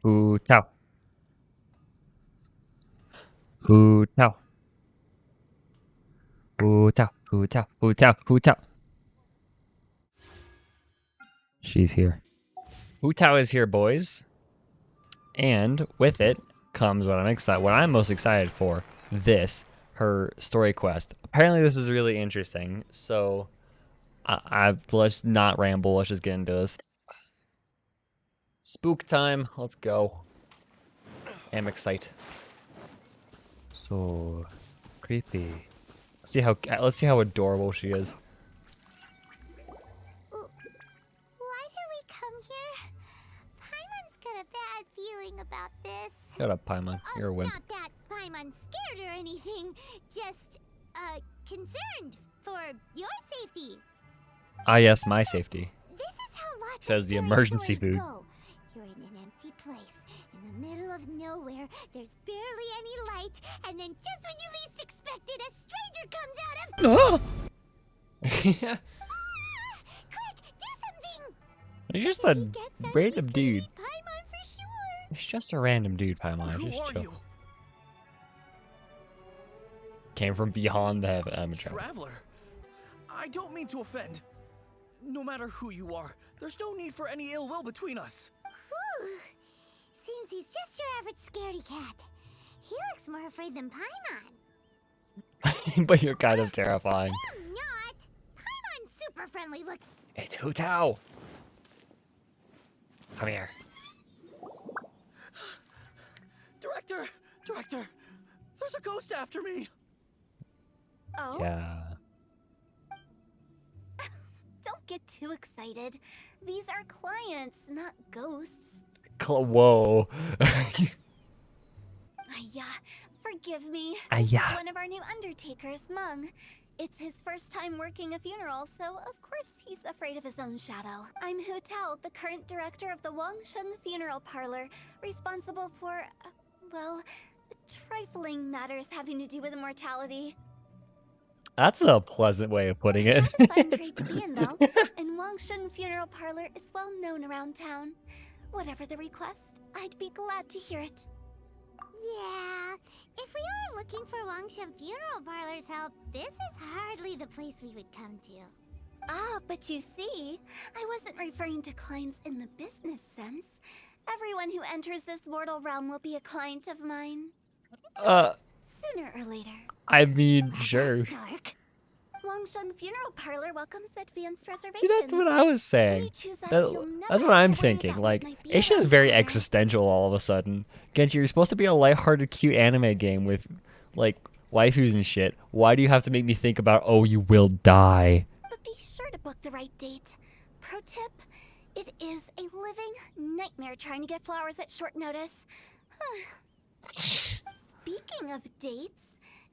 Hu Tao. Hu Tao. Hu Tao. Hu Tao. Hu Tao. Hu Tao. She's here. Hu Tao is here, boys. And with it comes what I'm most excited for. Her story quest. Apparently this is really interesting. So let's not ramble. Let's just get into this. Spook time. Let's go. I'm excited. So creepy. Let's see how adorable she is. Why did we come here? Paimon's got a bad feeling about this. Shut up, Paimon. You're a wimp. Not that Paimon's scared or anything, just concerned for your safety. Ah, yes, my safety. This is how lots Says of the scary emergency stories food. go. You're in an empty place, in the middle of nowhere, there's barely any light, and then just when you least expect it, a stranger comes out of... Yeah. Quick, do something! He's just He a gets us, random he's gonna dude. need Paimon for sure. He's just a random dude, Paimon. Who Just are chill. you? Came from beyond the heaven. Traveler. I don't mean to offend. No matter who you are, there's no need for any ill will between us. Whew. Seems he's just your average scaredy cat. He looks more afraid than Paimon. But you're kind of terrifying. I'm not. Paimon's super friendly. Look. It's Hu Tao. Come here. Director, there's a ghost after me. Oh. Yeah. Don't get too excited. These are clients, not ghosts. Whoa. Forgive me. Ayah. This is one of our new undertakers, Mung. It's his first time working a funeral, so of course he's afraid of his own shadow. I'm Hu Tao, the current director of the Wangsheng Funeral Parlor, responsible for, well, trifling matters having to do with immortality. That's a pleasant way of putting it. It's a fun trade to be in, though, and Wangsheng Funeral Parlor is well known around town. Whatever the request, I'd be glad to hear it. Yeah, if we were looking for Wangsheng Funeral Parlor's help, this is hardly the place we would come to. Ah, but you see, I wasn't referring to clients in the business sense. Everyone who enters this mortal realm will be a client of mine. Sooner or later. I mean, sure. That's dark. Wangsheng Funeral Parlor welcomes advanced reservations. See, that's what I was saying. That's what I'm thinking. Like, it's just very existential all of a sudden. Genshin, you're supposed to be a lighthearted, cute anime game with, like, waifus and shit. Why do you have to make me think about, oh, you will die? But be sure to book the right date. Pro tip, it is a living nightmare trying to get flowers at short notice. Speaking of dates,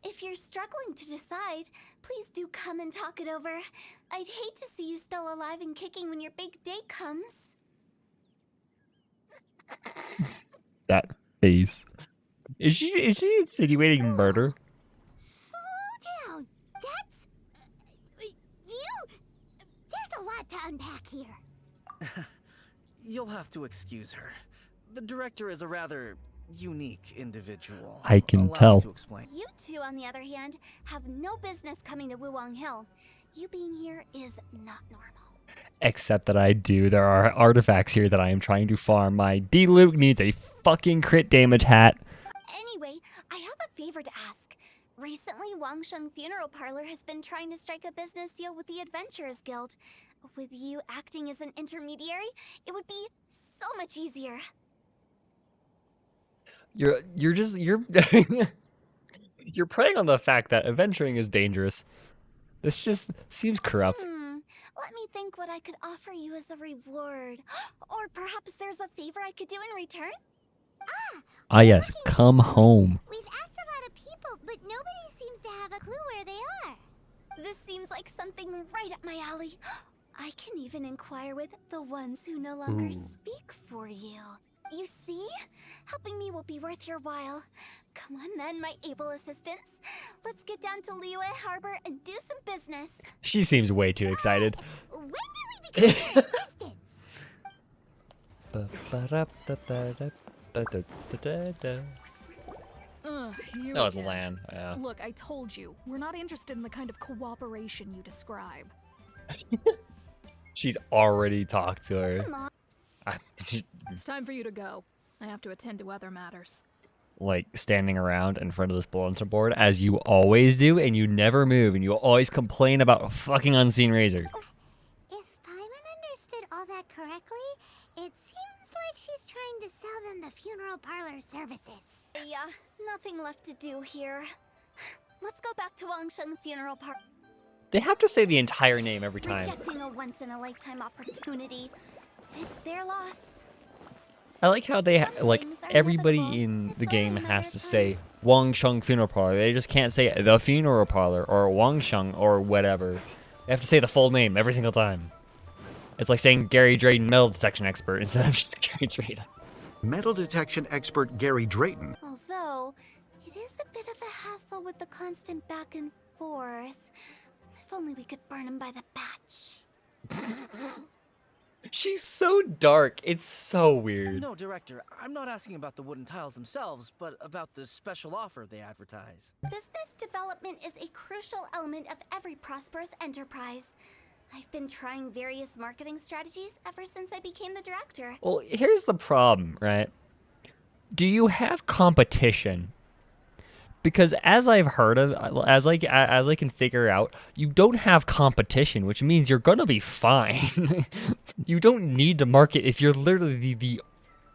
if you're struggling to decide, please do come and talk it over. I'd hate to see you still alive and kicking when your big day comes. That face. Is she insinuating murder? Slow down. That's... you... There's a lot to unpack here. You'll have to excuse her. The director is a rather unique individual. I can Allow me tell. to explain. You two, on the other hand, have no business coming to Wuwang Hill. You being here is not normal. Except that I do. There are artifacts here that I am trying to farm. My D-Luke needs a fucking crit damage hat. Anyway, I have a favor to ask. Recently, Wangsheng Funeral Parlor has been trying to strike a business deal with the Adventurers Guild. With you acting as an intermediary, it would be so much easier. You're you're preying on the fact that adventuring is dangerous. This just seems corrupt. Let me think what I could offer you as a reward. Or perhaps there's a favor I could do in return? Ah yes, come home. We've asked a lot of people, but nobody seems to have a clue where they are. This seems like something right up my alley. I can even inquire with the ones who no longer speak for you. You see? Helping me will be worth your while. Come on then, my able assistants. Let's get down to Liyue Harbor and do some business. She seems way too excited. When did we become your assistants? Da, da, da, da, da. Here No, we it's go. Lan. Yeah. Look, I told you, we're not interested in the kind of cooperation you describe. She's already talked to her. Come on. It's time for you to go. I have to attend to other matters. Like standing around in front of this bulletin board as you always do, and you never move, and you always complain about a fucking unseen razor. If Paimon understood all that correctly, it seems like she's trying to sell them the funeral parlor services. Yeah, nothing left to do here. Let's go back to Wangsheng Funeral Parlor. They have to say the entire name every time. Rejecting a once-in-a-lifetime opportunity. It's their loss. I like how they like everybody in the game has to say Wangsheng Funeral Parlor. They just can't say the funeral parlor or Wangsheng or whatever. They have to say the full name every single time. It's like saying Gary Drayton, metal detection expert, instead of just Gary Drayton. Metal detection expert Gary Drayton. Although, it is a bit of a hassle with the constant back and forth. If only we could burn him by the batch. She's so dark. It's so weird. No, Director, I'm not asking about the wooden tiles themselves, but about the special offer they advertise. Business development is a crucial element of every prosperous enterprise. I've been trying various marketing strategies ever since I became the director. Well, here's the problem, right? Do you have competition? Because as I've heard of, as I can figure out, you don't have competition, which means you're gonna be fine. You don't need to market if you're literally the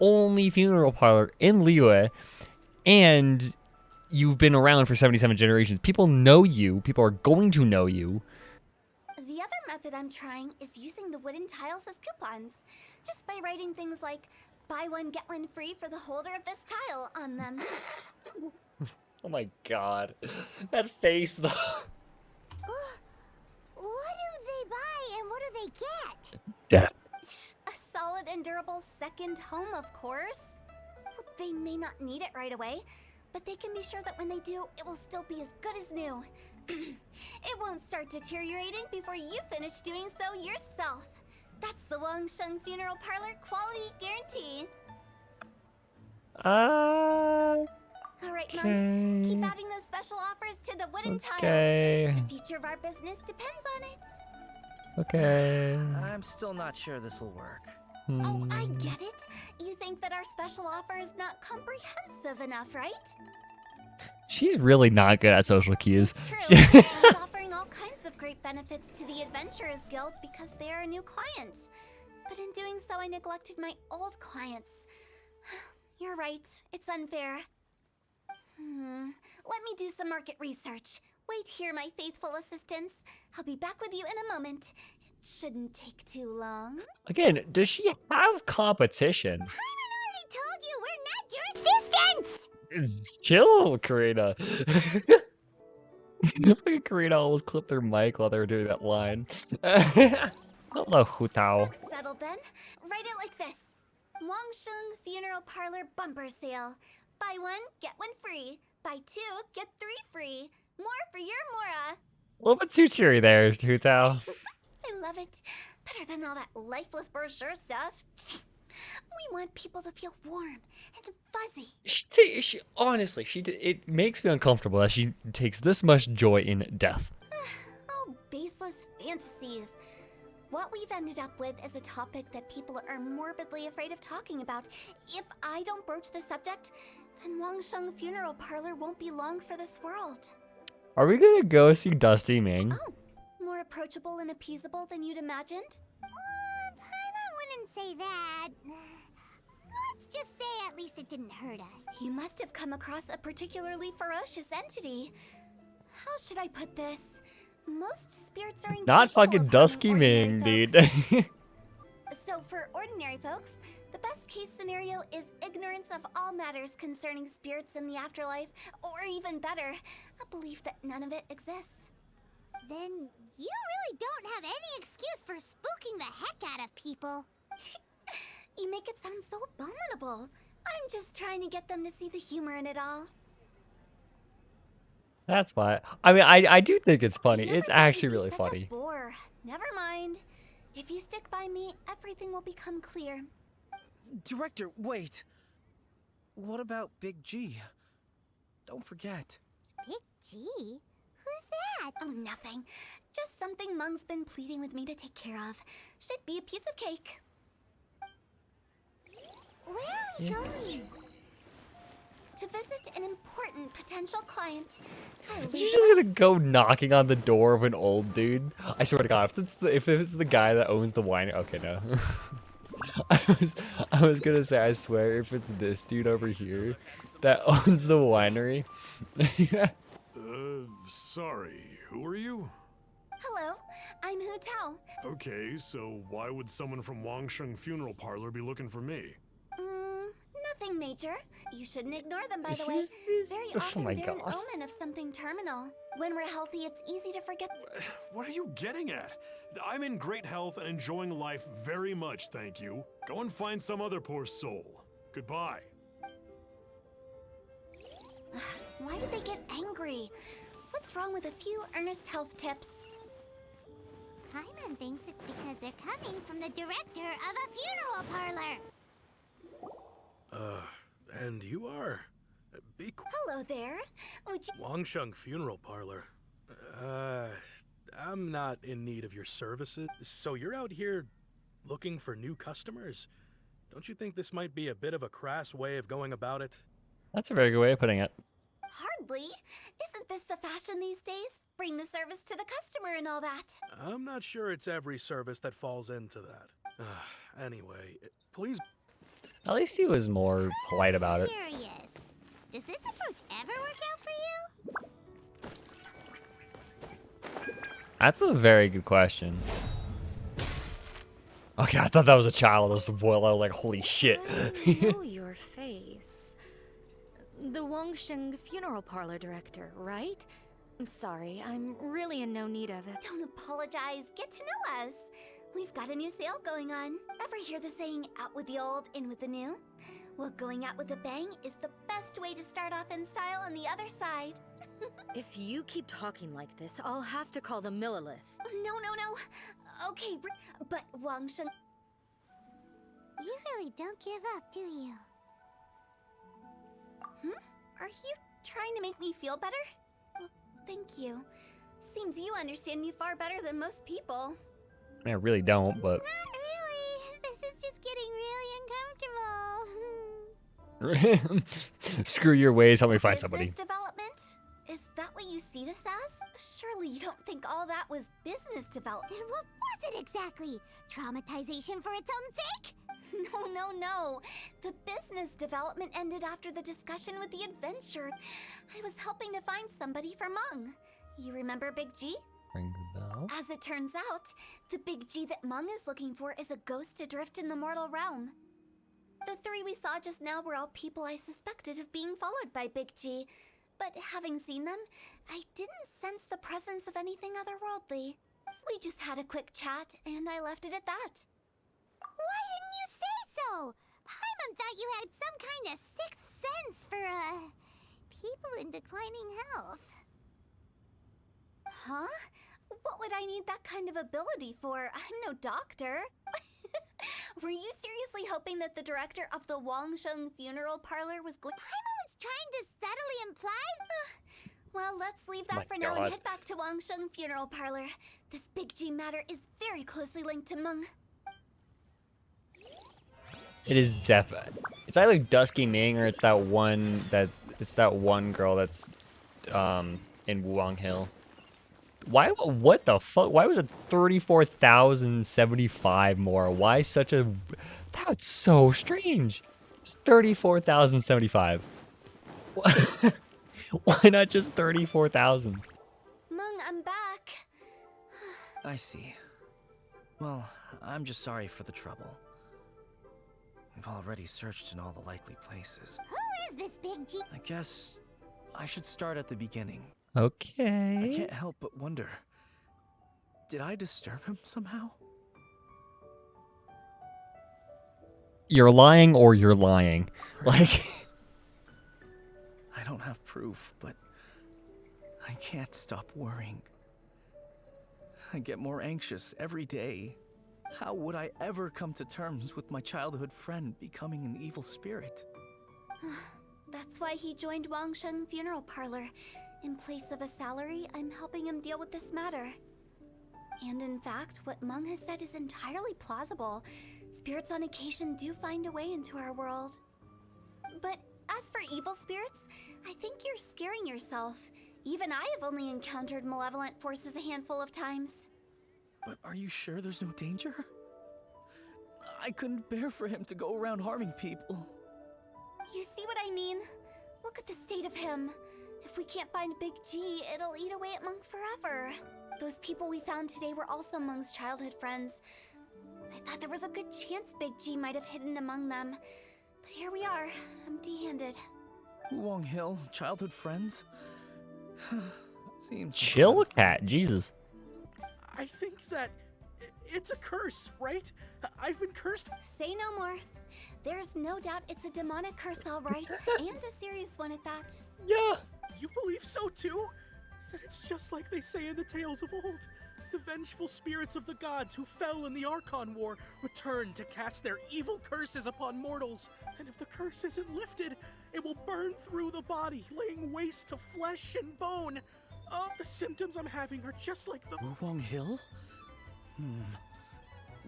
only funeral parlor in Liyue, and you've been around for 77 generations. People know you. People are going to know you. The other method I'm trying is using the wooden tiles as coupons. Just by writing things like, buy one, get one free for the holder of this tile on them. Oh my god. That face, though. What do they buy and what do they get? Death. A solid and durable second home, of course. Well, they may not need it right away, but they can be sure that when they do, it will still be as good as new. It won't start deteriorating before you finish doing so yourself. That's the Wangsheng Funeral Parlor quality guarantee. All right, Monk. Keep adding those special offers to the wooden tiles. The future of our business depends on it. Okay. I'm still not sure this will work. Oh, I get it. You think that our special offer is not comprehensive enough, right? She's really not good at social cues. True. I was offering all kinds of great benefits to the Adventurers Guild because they are a new client. But in doing so, I neglected my old clients. You're right. It's unfair. Let me do some market research. Wait here, my faithful assistants. I'll be back with you in a moment. It shouldn't take too long. Again, does she have competition? Paimon already told you we're not your assistants! Chill, Karina. Fucking Karina almost clipped her mic while they were doing that line. Hello, Hu Tao. Settled then. Write it like this. Wangsheng Funeral Parlor Bumper Sale. Buy one, get one free. Buy two, get three free. More for your Mora. A little bit too cheery there, Hu Tao. I love it. Better than all that lifeless brochure stuff. We want people to feel warm and fuzzy. It makes me uncomfortable that she takes this much joy in death. Oh, baseless fantasies. What we've ended up with is a topic that people are morbidly afraid of talking about. If I don't broach the subject, then Wangsheng Funeral Parlor won't be long for this world. Are we gonna go see Dusty Ming? Oh, more approachable and appeasable than you'd imagined? Paimon wouldn't say that. Let's just say at least it didn't hurt us. You must have come across a particularly ferocious entity. How should I put this? Most spirits are Not incapable fucking of Dusky harming Ming, ordinary dude. folks. So for ordinary folks, the best case scenario is ignorance of all matters concerning spirits in the afterlife, or even better, a belief that none of it exists. Then you really don't have any excuse for spooking the heck out of people. You make it sound so abominable. I'm just trying to get them to see the humor in it all. That's why. I mean, I do think it's funny. Never It's thought you'd actually be really such a funny. bore. Never mind. If you stick by me, everything will become clear. Director, wait. what about Big G? Don't forget. Big G? Who's that? Oh, nothing. Just something Mung's been pleading with me to take care of. Should be a piece of cake. Where are we going? To visit an important potential client. Is she just gonna go knocking on the door of an old dude? I swear to God, if it's the guy that owns the winery. Okay, no. I was gonna say, I swear, if it's this dude over here that owns the winery. Sorry, who are you? Hello, I'm Hu Tao. Okay, so why would someone from Wangsheng Funeral Parlor be looking for me? Nothing major. You shouldn't ignore them, by the way. Very often my they're an God. omen of something terminal. When we're healthy, it's easy to forget. What are you getting at? I'm in great health and enjoying life very much, thank you. Go and find some other poor soul. Goodbye. Why did they get angry? What's wrong with a few earnest health tips? Paimon thinks it's because they're coming from the director of a funeral parlor. And you are? Be cool. Hello there. Would you... Wangsheng Funeral Parlor. I'm not in need of your services. So you're out here looking for new customers? Don't you think this might be a bit of a crass way of going about it? That's a very good way of putting it. Hardly. Isn't this the fashion these days? Bring the service to the customer and all that. I'm not sure it's every service that falls into that. Anyway, please... At least he was more polite about it. Curious. Does this approach ever work out for you? That's a very good question. Okay, I thought that was a child. It was a boy. I was like, holy shit. I know your face. The Wangsheng Funeral Parlor director, right? I'm sorry, I'm really in no need of it. Don't apologize. Get to know us. We've got a new sale going on. Ever hear the saying, out with the old, in with the new? Well, going out with a bang is the best way to start off in style on the other side. If you keep talking like this, I'll have to call the Millilith. No. Okay, but Wangsheng... You really don't give up, do you? Are you trying to make me feel better? Well, thank you. Seems you understand me far better than most people. I mean, I really don't, but... Not really. This is just getting really uncomfortable. Screw your ways, help me find somebody. Business development? Is that what you see this as? Surely you don't think all that was business development. Then what was it exactly? Traumatization for its own sake? No. The business development ended after the discussion with the adventure. I was helping to find somebody for Mung. You remember Big G? Rings a bell. As it turns out, the Big G that Mung is looking for is a ghost adrift in the mortal realm. The three we saw just now were all people I suspected of being followed by Big G, but having seen them, I didn't sense the presence of anything otherworldly. So we just had a quick chat, and I left it at that. Why didn't you say so? Paimon thought you had some kind of sixth sense for, people in declining health. Huh? What would I need that kind of ability for? I'm no doctor. Were you seriously hoping that the director of the Wangsheng Funeral Parlor was going... Paimon was trying to subtly imply? Well, let's leave that for now and head back to Wangsheng Funeral Parlor. This Big G matter is very closely linked to Mung. It is it's either Dusky Ming or it's that one girl that's in Wuang Hill. Why? What the fuck? Why was it 34,075 more? Why such a? That's so strange. It's 34,075. Why not just 34,000? Mung, I'm back. I see. Well, I'm just sorry for the trouble. We've already searched in all the likely places. Who is this Big G? I guess I should start at the beginning. Okay. I can't help but wonder, did I disturb him somehow? You're lying or you're lying. Like... I don't have proof, but I can't stop worrying. I get more anxious every day. How would I ever come to terms with my childhood friend becoming an evil spirit? That's why he joined Wangsheng Funeral Parlor. In place of a salary, I'm helping him deal with this matter. And in fact, what Meng has said is entirely plausible. Spirits on occasion do find a way into our world. But as for evil spirits, I think you're scaring yourself. Even I have only encountered malevolent forces a handful of times. But are you sure there's no danger? I couldn't bear for him to go around harming people. You see what I mean? Look at the state of him. If we can't find Big G, it'll eat away at Monk forever. Those people we found today were also Monk's childhood friends. I thought there was a good chance Big G might have hidden among them. But here we are, empty-handed. Wong Hill, childhood friends? Seems Chill, like cat. Jesus. I think that it's a curse, right? I've been cursed. Say no more. There's no doubt it's a demonic curse, all right. And a serious one at that. Yeah. You believe so too? That it's just like they say in the tales of old. The vengeful spirits of the gods who fell in the Archon War return to cast their evil curses upon mortals. And if the curse isn't lifted, it will burn through the body, laying waste to flesh and bone. Oh, the symptoms I'm having are just like the... Wong Hill?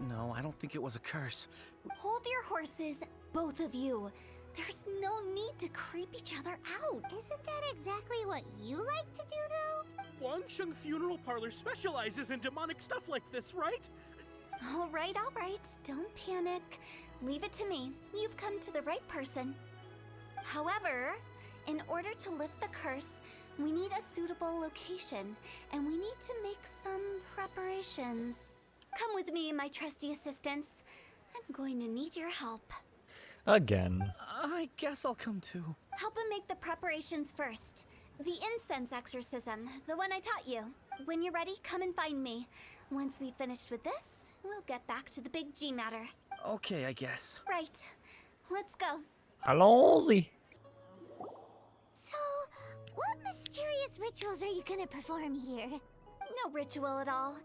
No, I don't think it was a curse. Hold your horses, both of you. There's no need to creep each other out. Isn't that exactly what you like to do, though? Wangsheng Funeral Parlor specializes in demonic stuff like this, right? All right. Don't panic. Leave it to me. You've come to the right person. However, in order to lift the curse, we need a suitable location, and we need to make some preparations. Come with me, my trusty assistants. I'm going to need your help. Again. I guess I'll come too. Help him make the preparations first. The incense exorcism, the one I taught you. When you're ready, come and find me. Once we've finished with this, we'll get back to the Big G matter. Okay, I guess. Right. Let's go. Allons-y. So, what mysterious rituals are you gonna perform here? No ritual at all.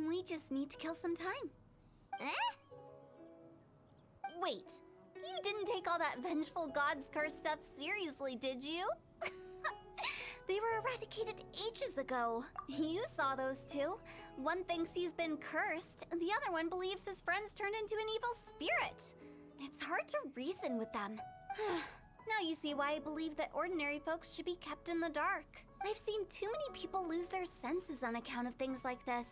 We just need to kill some time. Eh? Wait, you didn't take all that vengeful god's curse stuff seriously, did you? They were eradicated ages ago. You saw those two. One thinks he's been cursed, and the other one believes his friends turned into an evil spirit. It's hard to reason with them. Now you see why I believe that ordinary folks should be kept in the dark. I've seen too many people lose their senses on account of things like this.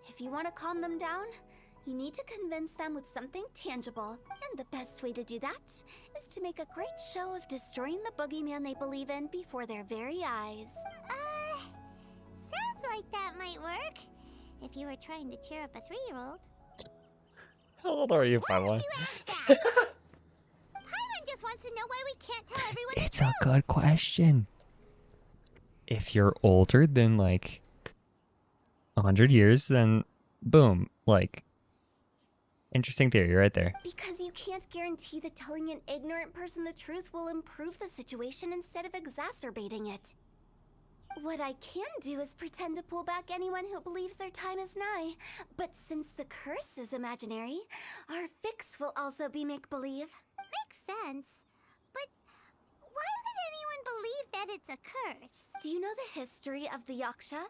If you want to calm them down, you need to convince them with something tangible. And the best way to do that is to make a great show of destroying the boogeyman they believe in before their very eyes. Sounds like that might work. If you were trying to cheer up a 3-year-old. How old are you, Why Padawan? would you ask that? Paimon just wants to know why we can't tell everyone the It's truth. a good question. If you're older than like 100 years, then boom, like interesting theory right there. Because you can't guarantee that telling an ignorant person the truth will improve the situation instead of exacerbating it. What I can do is pretend to pull back anyone who believes their time is nigh. But since the curse is imaginary, our fix will also be make-believe. Makes sense. But why would anyone believe that it's a curse? Do you know the history of the Yaksha?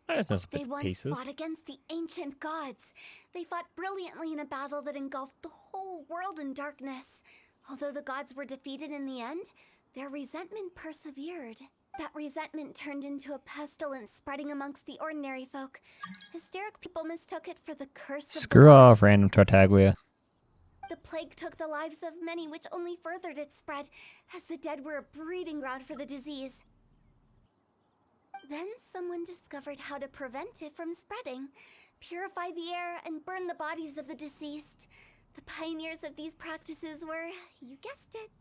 I just know some They bits and once pieces. fought against the ancient gods. They fought brilliantly in a battle that engulfed the whole world in darkness. Although the gods were defeated in the end, their resentment persevered. That resentment turned into a pestilence spreading amongst the ordinary folk. Hysteric people mistook it for the curse of the Screw off, gods. random Tartaglia. The plague took the lives of many, which only furthered its spread, as the dead were a breeding ground for the disease. Then someone discovered how to prevent it from spreading, purify the air, and burn the bodies of the deceased. The pioneers of these practices were, you guessed it,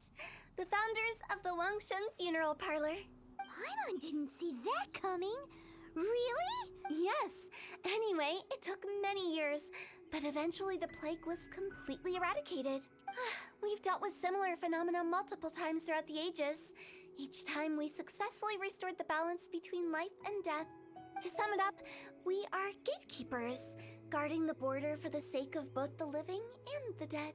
the founders of the Wangsheng Funeral Parlor. Paimon didn't see that coming. Really? Yes. Anyway, it took many years, but eventually the plague was completely eradicated. We've dealt with similar phenomena multiple times throughout the ages. Each time we successfully restored the balance between life and death. To sum it up, we are gatekeepers, guarding the border for the sake of both the living and the dead.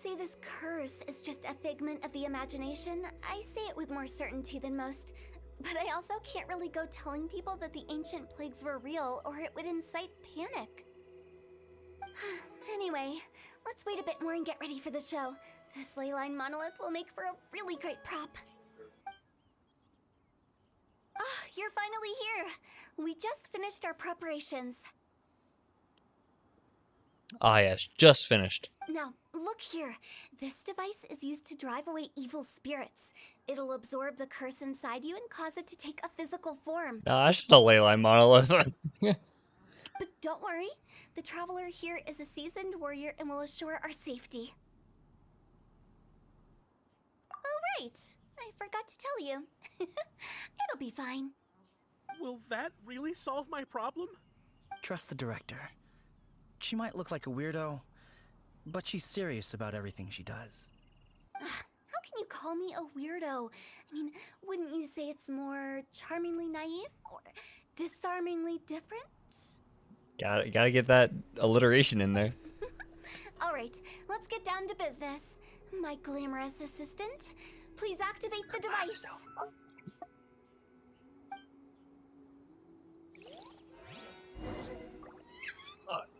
say this curse is just a figment of the imagination, I say it with more certainty than most. But I also can't really go telling people that the ancient plagues were real, or it would incite panic. Anyway, let's wait a bit more and get ready for the show. This leyline monolith will make for a really great prop. Ah, you're finally here! We just finished our preparations. Ah, yes, just finished. Now, look here. This device is used to drive away evil spirits. It'll absorb the curse inside you and cause it to take a physical form. No, that's just a leyline monolith. But don't worry, the traveler here is a seasoned warrior and will assure our safety. Oh, right. I forgot to tell you. It'll be fine. Will that really solve my problem? Trust the director. She might look like a weirdo, but she's serious about everything she does. How can you call me a weirdo? I mean, wouldn't you say it's more charmingly naive or disarmingly different? Gotta get that alliteration in there. All right, let's get down to business. My glamorous assistant, please activate the device.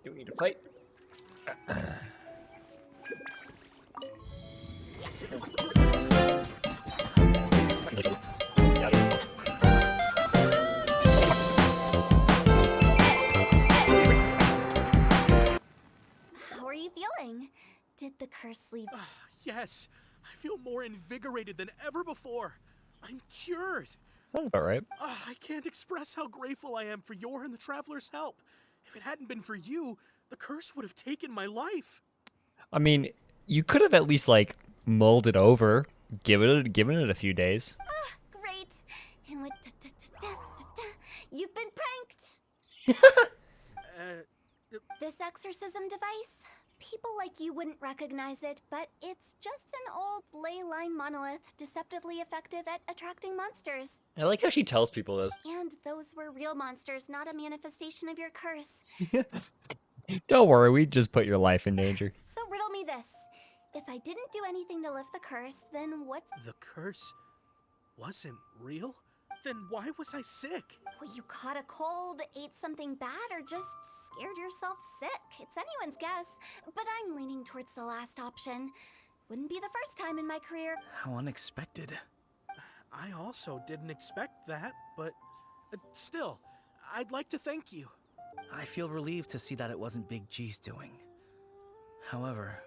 Do we need to fight? How are you feeling? Did the curse leave? Yes, I feel more invigorated than ever before. I'm cured. Sounds about right. I can't express how grateful I am for your and the traveler's help. If it hadn't been for you, the curse would have taken my life. I mean, you could have at least like mulled it over, given it a few days. Great. And with you've been pranked. This exorcism device, people like you wouldn't recognize it, but it's just an old ley line monolith, deceptively effective at attracting monsters. I like how she tells people this. And those were real monsters, not a manifestation of your curse. Don't worry, we just put your life in danger. So riddle me this. If I didn't do anything to lift the curse, then what's... The curse wasn't real? Then why was I sick? Well, you caught a cold, ate something bad, or just scared yourself sick. It's anyone's guess, but I'm leaning towards the last option. Wouldn't be the first time in my career. How unexpected. I also didn't expect that, but still, I'd like to thank you. I feel relieved to see that it wasn't Big G's doing. However,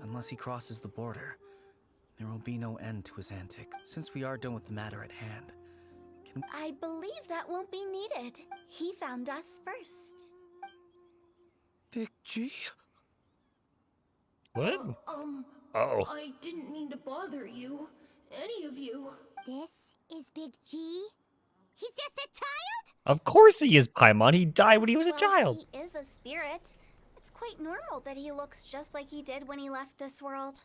unless he crosses the border, there will be no end to his antics. Since we are done with the matter at hand, I believe that won't be needed. He found us first. Big G? What? Oh. I didn't mean to bother you. Any of you. This is Big G? He's just a child? Of course he is, Paimon. He died when he was a Well, child. He is a spirit. It's quite normal that he looks just like he did when he left this world.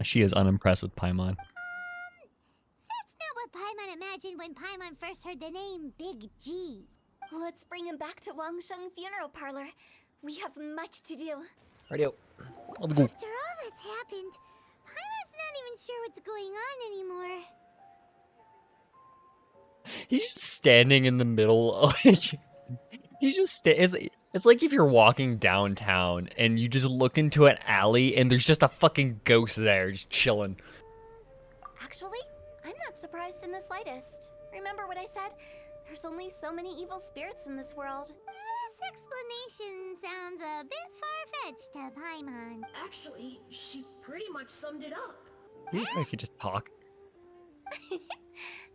She is unimpressed with Paimon. That's not what Paimon imagined when Paimon first heard the name Big G. Let's bring him back to Wangsheng Funeral Parlor. We have much to do. Radio. Let's go. After all that's happened, Paimon's not even sure what's going on anymore. He's just standing in the middle. He's just it's like if you're walking downtown and you just look into an alley and there's just a fucking ghost there just chilling. Actually, I'm not surprised in the slightest. Remember what I said? There's only so many evil spirits in this world. This explanation sounds a bit far-fetched to Paimon. Actually, she pretty much summed it up. I could just talk.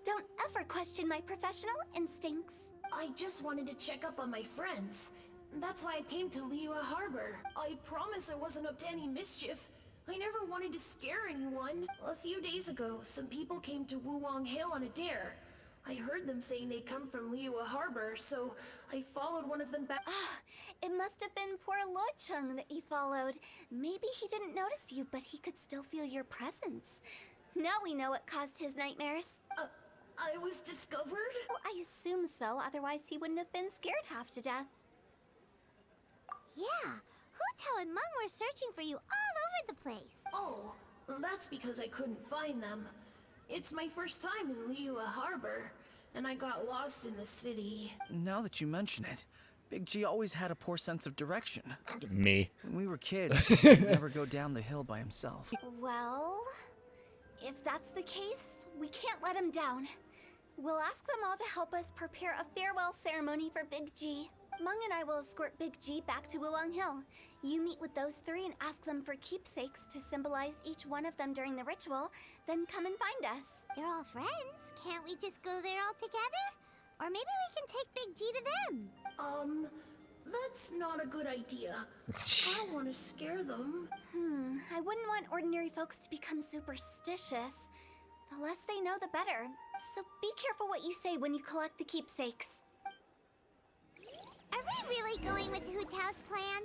Don't ever question my professional instincts. I just wanted to check up on my friends. That's why I came to Liyue Harbor. I promise I wasn't up to any mischief. I never wanted to scare anyone. A few days ago, some people came to Wuwang Hill on a dare. I heard them saying they'd come from Liyue Harbor, so I followed one of them back. Ah, it must have been poor Luocheng that you followed. Maybe he didn't notice you, but he could still feel your presence. Now we know what caused his nightmares. I was discovered? Well, I assume so, otherwise he wouldn't have been scared half to death. Yeah, Hu Tao and Meng were searching for you all over over the place. Oh, that's because I couldn't find them. It's my first time in Liyue Harbor, and I got lost in the city. Now that you mention it, Big G always had a poor sense of direction. Me. When we were kids, he'd never go down the hill by himself. Well, if that's the case, we can't let him down. We'll ask them all to help us prepare a farewell ceremony for Big G. Mung and I will escort Big G back to Wuwang Hill. You meet with those three and ask them for keepsakes to symbolize each one of them during the ritual, then come and find us. They're all friends. Can't we just go there all together? Or maybe we can take Big G to them. That's not a good idea. I don't want to scare them. I wouldn't want ordinary folks to become superstitious. The less they know, the better. So be careful what you say when you collect the keepsakes. Are we really going with Hu Tao's plan?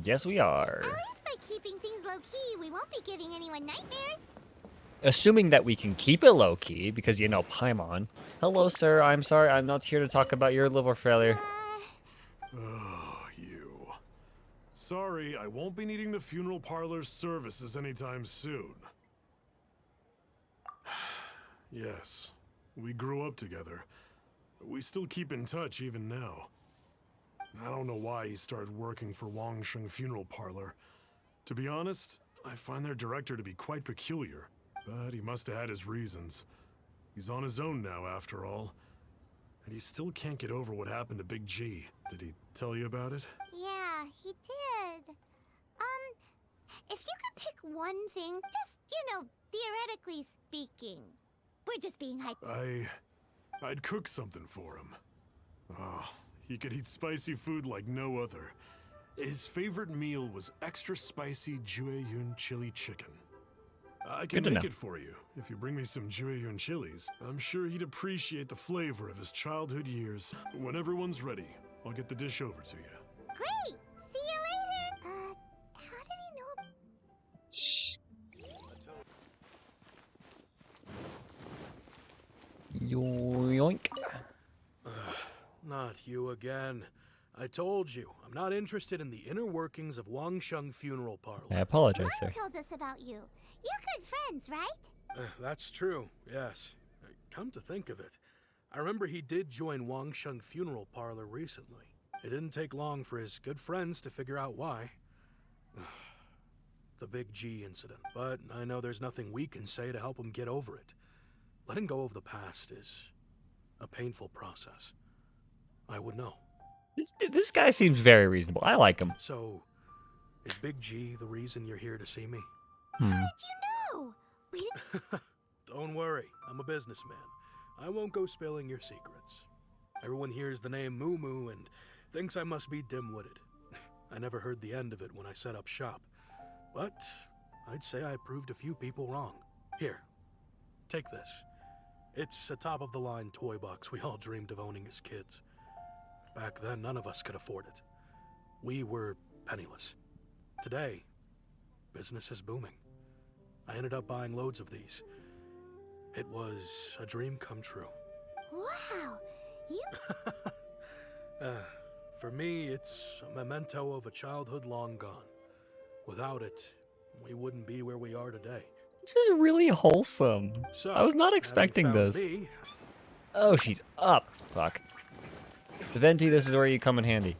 Yes, we are. At least by keeping things low-key, we won't be giving anyone nightmares. Assuming that we can keep it low-key, because, you know, Paimon. Hello, sir. I'm sorry. I'm not here to talk about your liver failure. Oh, you. Sorry, I won't be needing the funeral parlor's services anytime soon. Yes, we grew up together. We still keep in touch even now. I don't know why he started working for Wangsheng Funeral Parlor. To be honest, I find their director to be quite peculiar, but he must have had his reasons. He's on his own now, after all. And he still can't get over what happened to Big G. Did he tell you about it? Yeah, he did. If you could pick one thing, just, theoretically speaking. We're just being I'd cook something for him. Oh, he could eat spicy food like no other. His favorite meal was extra spicy Jueyun chili chicken. I can make it for you if you bring me some Jueyun chilies. I'm sure he'd appreciate the flavor of his childhood years. When everyone's ready, I'll get the dish over to you. Great! See you later! How did he know? Yoink. Not you again. I told you, I'm not interested in the inner workings of Wangsheng Funeral Parlor. I apologize, sir. Mom told us about you. You're good friends, right? That's true, yes. Come to think of it, I remember he did join Wangsheng Funeral Parlor recently. It didn't take long for his good friends to figure out why. The Big G incident. But I know there's nothing we can say to help him get over it. Letting go of the past is a painful process. I would know. This guy seems very reasonable. I like him. So, is Big G the reason you're here to see me? How did you know? We didn't... Don't worry, I'm a businessman. I won't go spilling your secrets. Everyone hears the name Moo Moo and thinks I must be dim-witted. I never heard the end of it when I set up shop. But I'd say I proved a few people wrong. Here, take this. It's a top-of-the-line toy box we all dreamed of owning as kids. Back then, none of us could afford it. We were penniless. Today, business is booming. I ended up buying loads of these. It was a dream come true. Wow, you... For me, it's a memento of a childhood long gone. Without it, we wouldn't be where we are today. This is really wholesome. So, I was not expecting this. Me, Oh, she's up. Fuck. Venti, this is where you come in handy.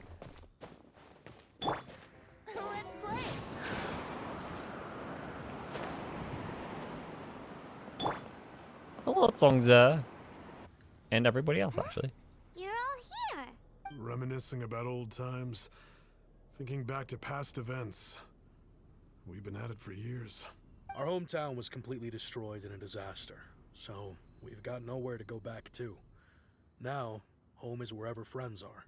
Let's play. Hello, Zongza. And everybody else, actually. You're all here. Reminiscing about old times, thinking back to past events. We've been at it for years. our hometown was completely destroyed in a disaster, so we've got nowhere to go back to. Now, home is wherever friends are.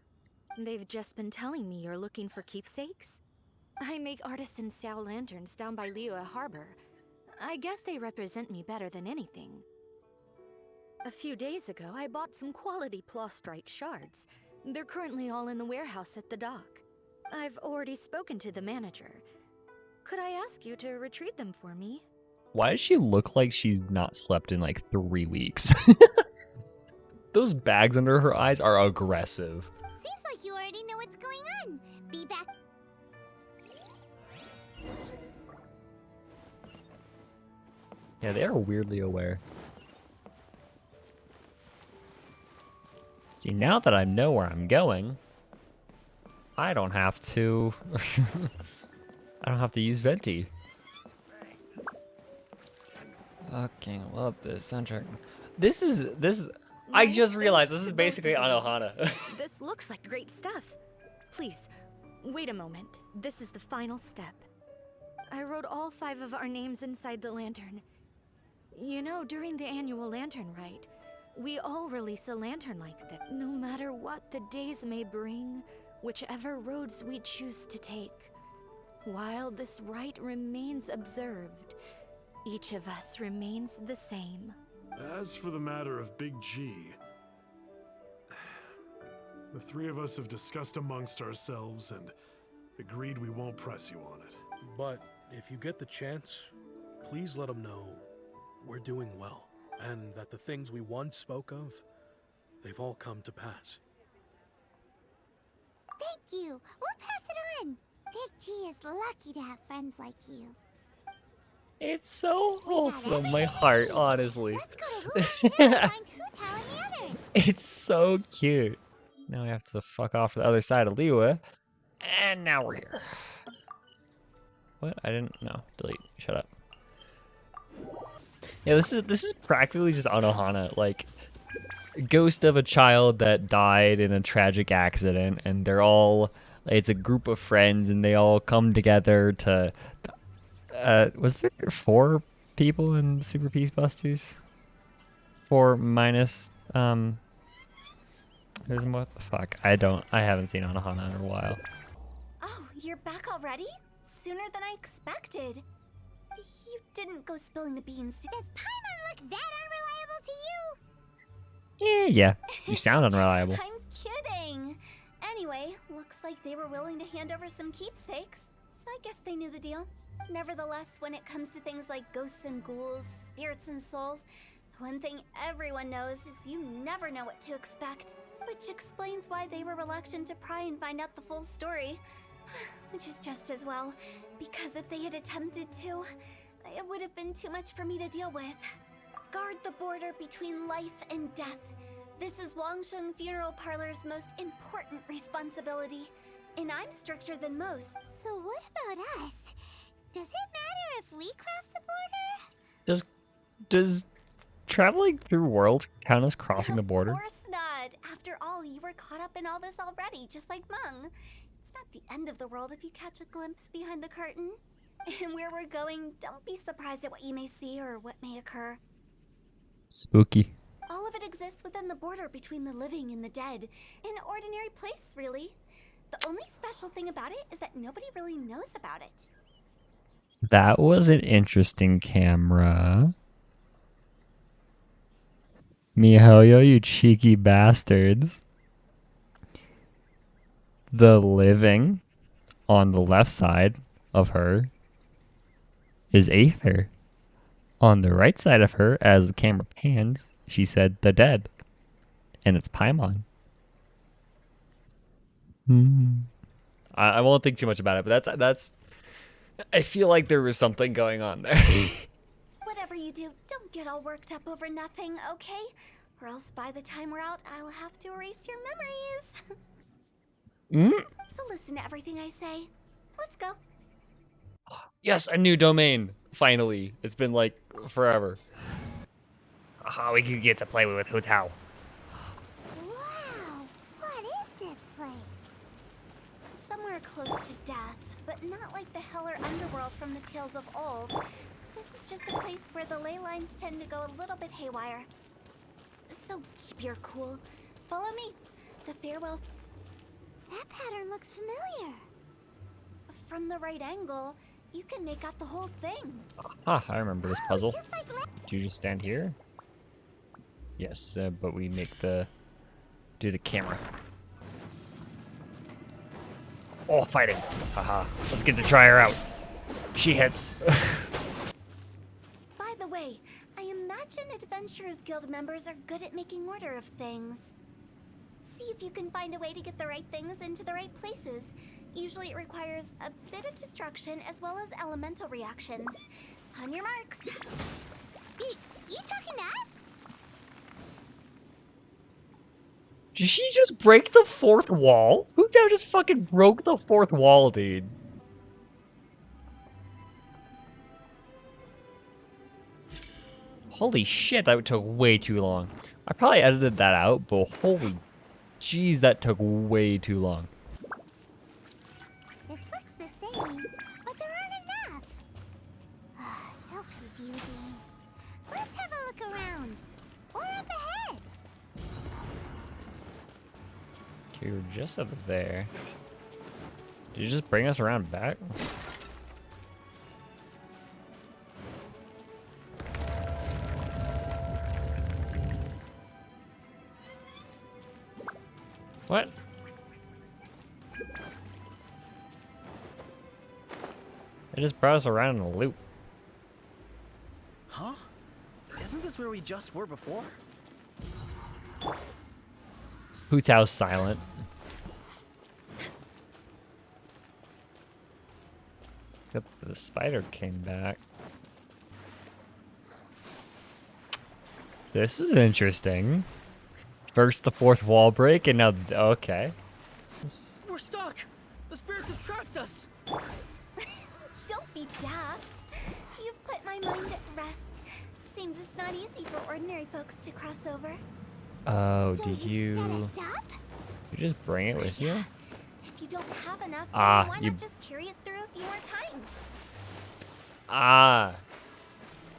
They've just been telling me you're looking for keepsakes? I make artisan Xiao lanterns down by Liyue Harbor. I guess they represent me better than anything. A few days ago, I bought some quality plastrite shards. They're currently all in the warehouse at the dock. I've already spoken to the manager. Could I ask you to retrieve them for me? Why does she look like she's not slept in like 3 weeks? Those bags under her eyes are aggressive. Seems like you already know what's going on. Be back. Yeah, they are weirdly aware. See, now that I know where I'm going, I don't have to... I don't have to use Venti. Fucking love this soundtrack. This is... I Right? just realized this Thanks is to both basically of you. Anohana. This looks like great stuff. Please, wait a moment. This is the final step. I wrote all 5 of our names inside the lantern. You know, during the annual lantern rite, we all release a lantern like that. No matter what the days may bring, whichever roads we choose to take. While this rite remains observed, each of us remains the same. As for the matter of Big G, the 3 of us have discussed amongst ourselves and agreed we won't press you on it. But if you get the chance, please let them know we're doing well, and that the things we once spoke of, they've all come to pass. Thank you. We'll pass it on. Big G is lucky to have friends like you. It's so wholesome, my heart, honestly. Let's go to Hu Tao and find Hu Tao and the others. It's so cute. Now we have to fuck off to the other side of Liyue. And now we're here. What? I didn't... No. Delete. Shut up. Yeah, this is practically just Anohana. Like, ghost of a child that died in a tragic accident. And they're all... It's a group of friends and they all come together to... was there 4 people in Super Peace Busters? 4 minus... There's what the fuck? I haven't seen Anohana in a while. Oh, you're back already? Sooner than I expected. You didn't go spilling the beans, did Does Paimon look that unreliable to you? Yeah. You sound unreliable. I'm kidding. Anyway, looks like they were willing to hand over some keepsakes, so I guess they knew the deal. Nevertheless, when it comes to things like ghosts and ghouls, spirits and souls, the one thing everyone knows is you never know what to expect. Which explains why they were reluctant to pry and find out the full story. Which is just as well, because if they had attempted to, it would have been too much for me to deal with. Guard the border between life and death. This is Wangsheng Funeral Parlor's most important responsibility, and I'm stricter than most. So what about us? Does it matter if we cross the border? Does traveling through worlds count as crossing the border? Of course not. After all, you were caught up in all this already, just like Meng. It's not the end of the world if you catch a glimpse behind the curtain. And where we're going, don't be surprised at what you may see or what may occur. Spooky. All of it exists within the border between the living and the dead. An ordinary place, really. The only special thing about it is that nobody really knows about it. That was an interesting camera. Mihoyo, you cheeky bastards. The living on the left side of her is Aether. On the right side of her, as the camera pans, she said the dead. And it's Paimon. I won't think too much about it, but that's I feel like there was something going on there. Whatever you do, don't get all worked up over nothing, okay? Or else by the time we're out, I'll have to erase your memories. So listen to everything I say. Let's go. Yes, a new domain. Finally. It's been like forever. Aha, we can get to play with Hu Tao. Wow, what is this place? Somewhere close to death, but not like the hell or underworld from the tales of old. This is just a place where the ley lines tend to go a little bit haywire. So keep your cool. Follow me. The farewells. That pattern looks familiar. From the right angle, you can make out the whole thing. Ah, I remember this puzzle. Just like Do you just stand here? Yes, but we make do the camera. Oh, fighting. Haha. Let's get to try her out. She hits. By the way, I imagine Adventurers Guild members are good at making order of things. See if you can find a way to get the right things into the right places. Usually it requires a bit of destruction as well as elemental reactions. On your marks. You talking to us? Did she just break the fourth wall? Hu Tao just fucking broke the fourth wall, dude. Holy shit, that took way too long. I probably edited that out, but holy jeez, that took way too long. This looks the same, but there aren't enough. So confusing. Let's have a look around. Or up ahead. Okay, we're just up there. Did you just bring us around back? What? It just brought us around in a loop. Huh? Isn't this where we just were before? Hu Tao's silent. Yep, the spider came back. This is interesting. First the fourth wall break, and now okay. We're stuck! The spirits have trapped us! Don't be daft. You've put my mind at rest. Seems it's not easy for ordinary folks to cross over. Oh, So did set you us up? just bring it with you? If you don't have enough, Ah, then why you- not just carry it through a few more times? Ah,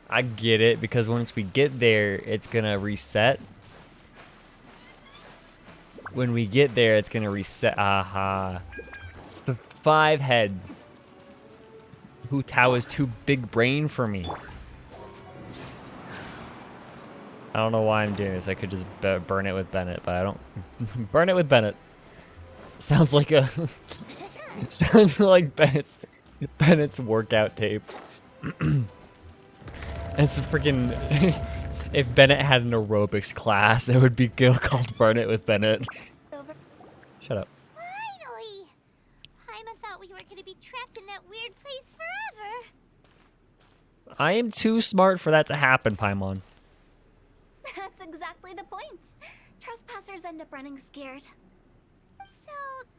I get it, because once we get there, it's gonna reset. When we get there, it's gonna reset. Aha. The 5 head. Hu Tao is too big brain for me. I don't know why I'm doing this. I could just burn it with Bennett, but I don't. Burn it with Bennett. Sounds like a. Sounds like Bennett's workout tape. It's a freaking. If Bennett had an aerobics class, it would be called Burn It with Bennett. Over. Shut up. Finally! Paimon thought we were gonna be trapped in that weird place forever. I am too smart for that to happen, Paimon. That's exactly the point. Trespassers end up running scared. So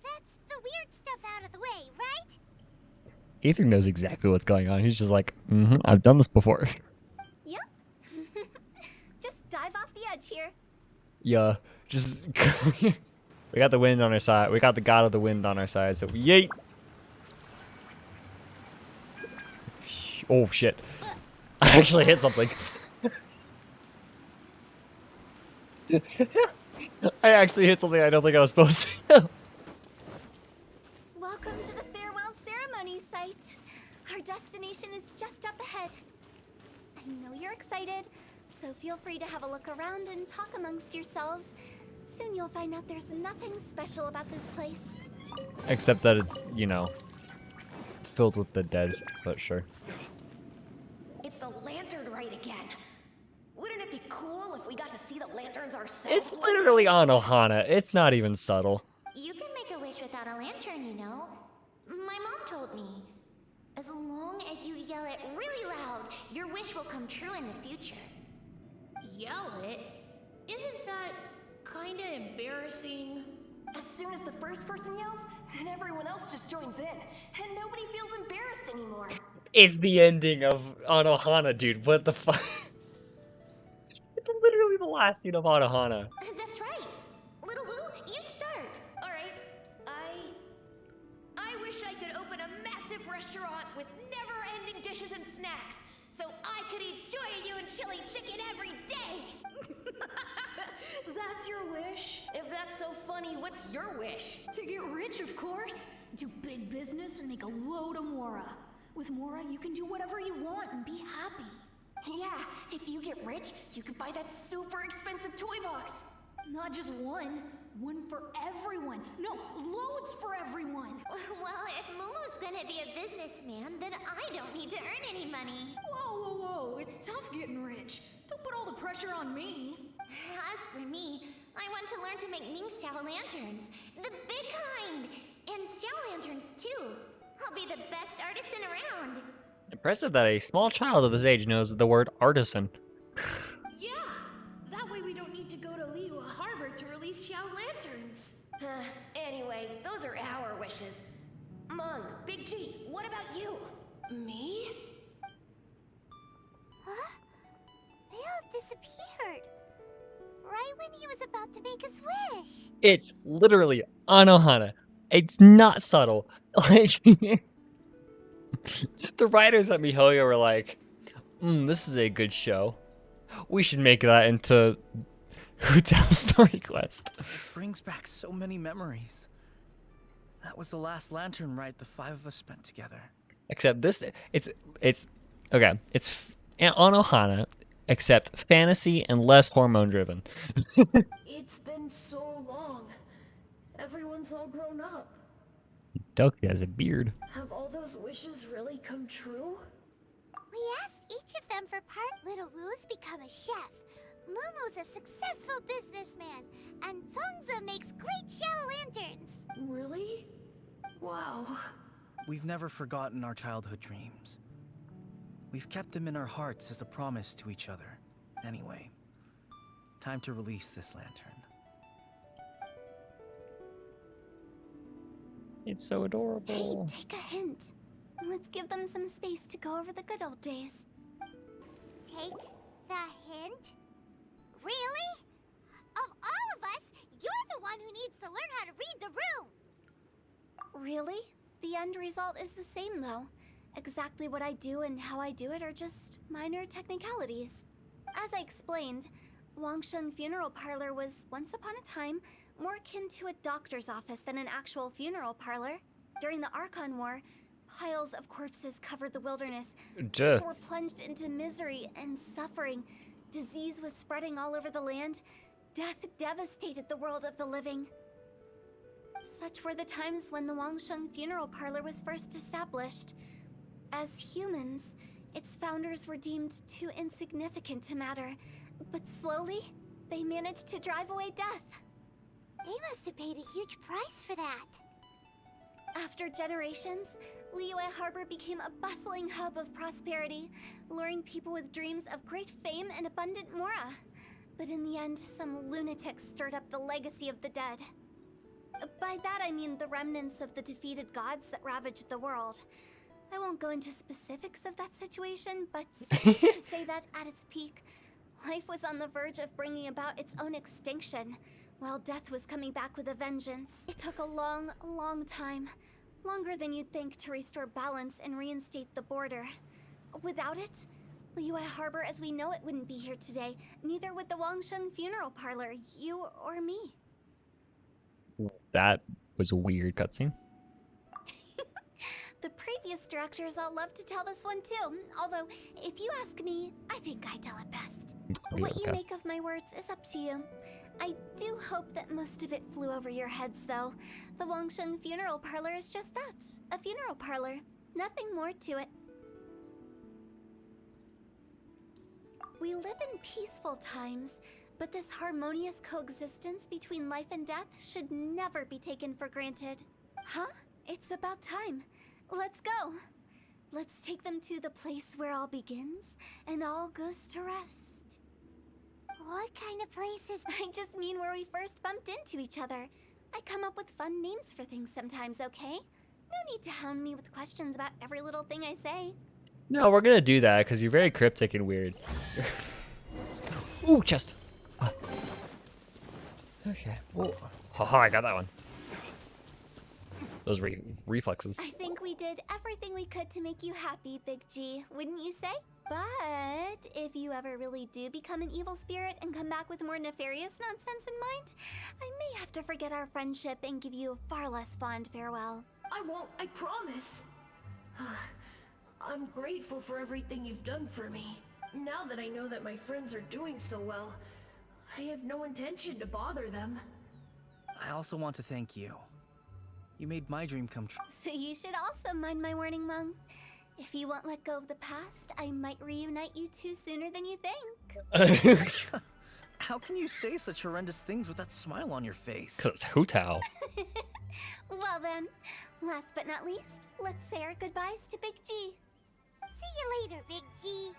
that's the weird stuff out of the way, right? Ethan knows exactly what's going on. He's just like, I've done this before. Yep. Just dive off the edge here. Yeah, just we got the wind on our side. We got the god of the wind on our side. So yeet. Oh shit! I actually hit something. I actually hit something I don't think I was supposed to. Welcome to the farewell ceremony site. Our destination is just up ahead. I know you're excited, so feel free to have a look around and talk amongst yourselves. Soon you'll find out there's nothing special about this place. Except that it's, filled with the dead, but sure. It's the lantern rite again. Wouldn't it be cool if we got to see the lanterns ourselves? It's literally Anohana. It's not even subtle. You can make a wish without a lantern, you know. My mom told me. As long as you yell it really loud, your wish will come true in the future. Yell it? Isn't that kinda embarrassing? As soon as the first person yells, then everyone else just joins in, and nobody feels embarrassed anymore. It's the ending of Anohana, dude. What the fuck? It's literally the last scene of Anohana. That's right. Little Wu, you start. Alright, I wish I could open a massive restaurant with never-ending dishes and snacks, so I could eat Joya and chili chicken every day! That's your wish? If that's so funny, what's your wish? To get rich, of course. Do big business and make a load of Mora. With Mora, you can do whatever you want and be happy. Yeah, if you get rich, you could buy that super expensive toy box. Not just one. One for everyone. No, loads for everyone. Well, if Momo's gonna be a businessman, then I don't need to earn any money. Whoa, whoa, whoa. It's tough getting rich. Don't put all the pressure on me. As for me, I want to learn to make Ming Xiao lanterns. The big kind! And Xiao lanterns, too. I'll be the best artisan around. Impressive that a small child of this age knows the word artisan. Yeah! That way we don't need to go to Liyue Harbor to release Xiao Lanterns. Anyway, those are our wishes. Mung, Big G, what about you? Me? Huh? They all disappeared. Right when he was about to make his wish. It's literally Anohana. It's not subtle. Like the writers at MiHoYo were like, this is a good show. We should make that into Hu Tao story quest. It brings back so many memories. That was the last lantern ride the 5 of us spent together. Except this, it's okay. It's Anohana, except fantasy and less hormone driven. It's been so long. Everyone's all grown up. Doki has a beard. Have all those wishes really come true? We asked each of them for part. Little Wu's become a chef. Momo's a successful businessman. And Zongza makes great shell lanterns. Really? Wow. We've never forgotten our childhood dreams. We've kept them in our hearts as a promise to each other. Anyway, time to release this lantern. It's so adorable. Hey, take a hint. Let's give them some space to go over the good old days. Take the hint? Really? Of all of us, you're the one who needs to learn how to read the room. Really? The end result is the same, though. Exactly what I do and how I do it are just minor technicalities. As I explained, Wangsheng Funeral Parlor was, once upon a time, more akin to a doctor's office than an actual funeral parlor. During the Archon War, piles of corpses covered the wilderness. Duh. People were plunged into misery and suffering. Disease was spreading all over the land. Death devastated the world of the living. Such were the times when the Wangsheng Funeral Parlor was first established. As humans, its founders were deemed too insignificant to matter, but slowly, they managed to drive away death. They must have paid a huge price for that. After generations, Liyue Harbor became a bustling hub of prosperity, luring people with dreams of great fame and abundant mora. But in the end, some lunatics stirred up the legacy of the dead. By that I mean the remnants of the defeated gods that ravaged the world. I won't go into specifics of that situation, but suffice to say that at its peak, life was on the verge of bringing about its own extinction, while death was coming back with a vengeance. It took a long, long time, longer than you'd think, to restore balance and reinstate the border. Without it, Liyue Harbor as we know it wouldn't be here today, neither would the Wangsheng Funeral Parlor, you or me. That was a weird cutscene. The previous directors all love to tell this one too, although, if you ask me, I think I tell it best. What you make of my words is up to you. I do hope that most of it flew over your heads, though. The Wangsheng Funeral Parlor is just that, a funeral parlor. Nothing more to it. We live in peaceful times, but this harmonious coexistence between life and death should never be taken for granted. Huh? It's about time. Let's go. Let's take them to the place where all begins and all goes to rest. What kind of place is that? I just mean where we first bumped into each other. I come up with fun names for things sometimes, okay? No need to hound me with questions about every little thing I say. No, we're gonna do that because you're very cryptic and weird. Ooh, chest. Okay. Oh, haha, I got that one. Those reflexes. I think we did everything we could to make you happy, Big G, wouldn't you say? But if you ever really do become an evil spirit and come back with more nefarious nonsense in mind, I may have to forget our friendship and give you a far less fond farewell. I won't, I promise. I'm grateful for everything you've done for me. Now that I know that my friends are doing so well, I have no intention to bother them. I also want to thank you. You made my dream come true. So you should also mind my warning, Mung. If you won't let go of the past, I might reunite you two sooner than you think. How can you say such horrendous things with that smile on your face? Cause it's Hu Tao. Well then, last but not least, let's say our goodbyes to Big G. See you later, Big G.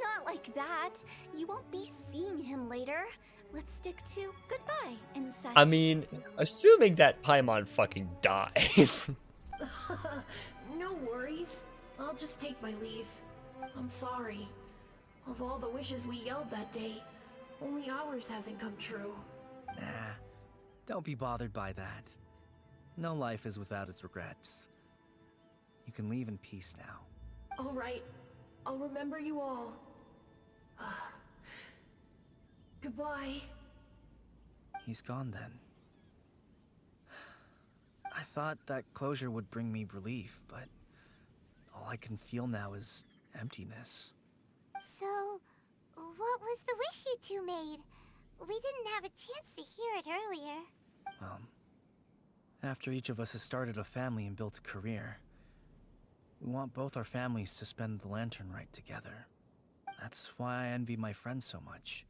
Not Not like that. You won't be seeing him later. Let's stick to goodbye and such. I mean, assuming that Paimon fucking dies. No worries. I'll just take my leave. I'm sorry. Of all the wishes we yelled that day, only ours hasn't come true. Nah, don't be bothered by that. No life is without its regrets. You can leave in peace now. All right. I'll remember you all. Goodbye. He's gone then. I thought that closure would bring me relief, but all I can feel now is emptiness. So, what was the wish you two made? We didn't have a chance to hear it earlier. Well, after each of us has started a family and built a career, we want both our families to spend the lantern rite together. That's why I envy my friends so much.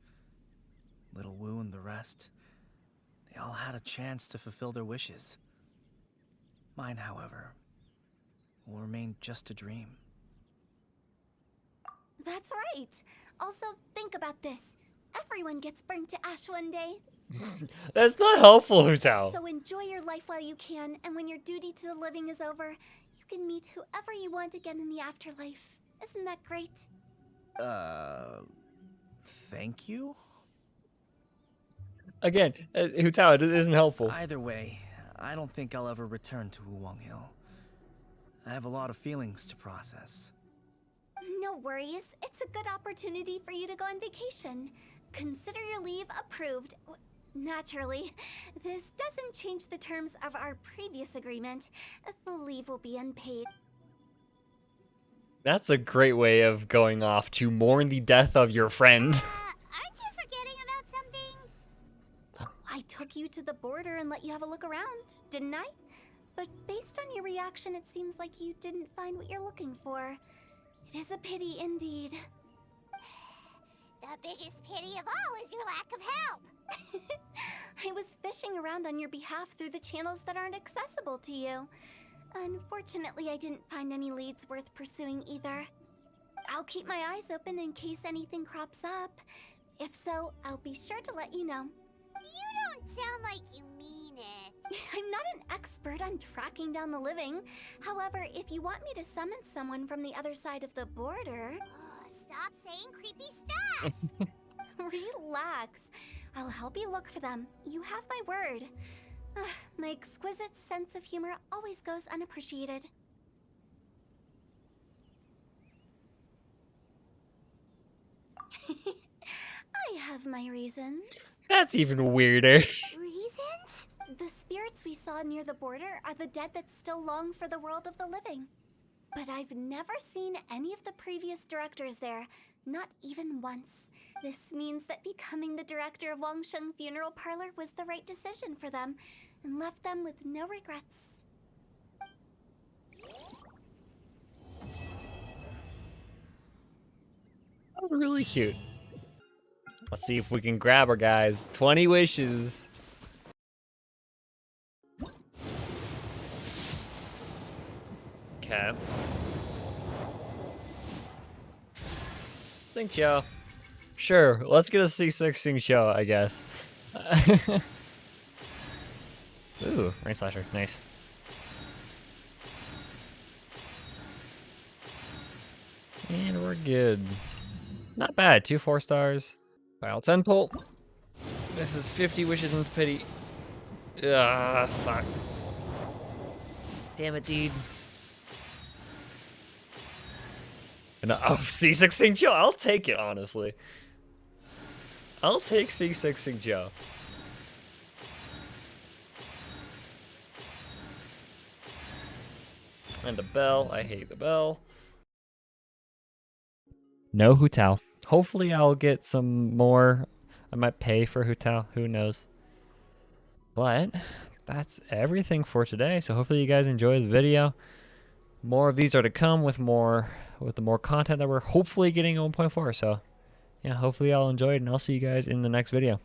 Little Wu and the rest, they all had a chance to fulfill their wishes. Mine, however, will remain just a dream. That's right. Also, think about this. Everyone gets burned to ash one day. That's not helpful, Hu Tao. So enjoy your life while you can, and when your duty to the living is over, you can meet whoever you want again in the afterlife. Isn't that great? Thank you? Again, Hu Tao, it isn't helpful. Either way, I don't think I'll ever return to Wuwang Hill. I have a lot of feelings to process. No worries. It's a good opportunity for you to go on vacation. Consider your leave approved. Naturally, this doesn't change the terms of our previous agreement. The leave will be unpaid. That's a great way of going off to mourn the death of your friend. Aren't you forgetting about something? I took you to the border and let you have a look around, didn't I? But based on your reaction, it seems like you didn't find what you're looking for. It is a pity indeed. The biggest pity of all is your lack of help. I was fishing around on your behalf through the channels that aren't accessible to you. Unfortunately, I didn't find any leads worth pursuing either. I'll keep my eyes open in case anything crops up. If so, I'll be sure to let you know. You don't sound like you mean it. I'm not an expert on tracking down the living. However, if you want me to summon someone from the other side of the border... Stop saying creepy stuff! Relax. I'll help you look for them. You have my word. My exquisite sense of humor always goes unappreciated. I have my reasons. That's even weirder. Reasons? The spirits we saw near the border are the dead that still long for the world of the living. But I've never seen any of the previous directors there, not even once. This means that becoming the director of Wangsheng Funeral Parlor was the right decision for them, and left them with no regrets. Oh, really cute. Let's see if we can grab her, guys. 20 wishes. Okay. Sing Show. Sure, let's get a C6 Sing Show, I guess. Ooh, Rain Slasher, nice. And we're good. Not bad, 2 4-stars. Final 10 pull. This is 50 wishes into pity. Ah, fuck. Damn it, dude. And oh, C6 Sing Joe. I'll take it, honestly. I'll take C6 Sing Joe. And a bell. I hate the bell. No Hu Tao. Hopefully I'll get some more. I might pay for Hu Tao. Who knows? But that's everything for today. So hopefully you guys enjoyed the video. More of these are to come with the more content that we're hopefully getting at 1.4. So yeah, hopefully y'all enjoyed, and I'll see you guys in the next video.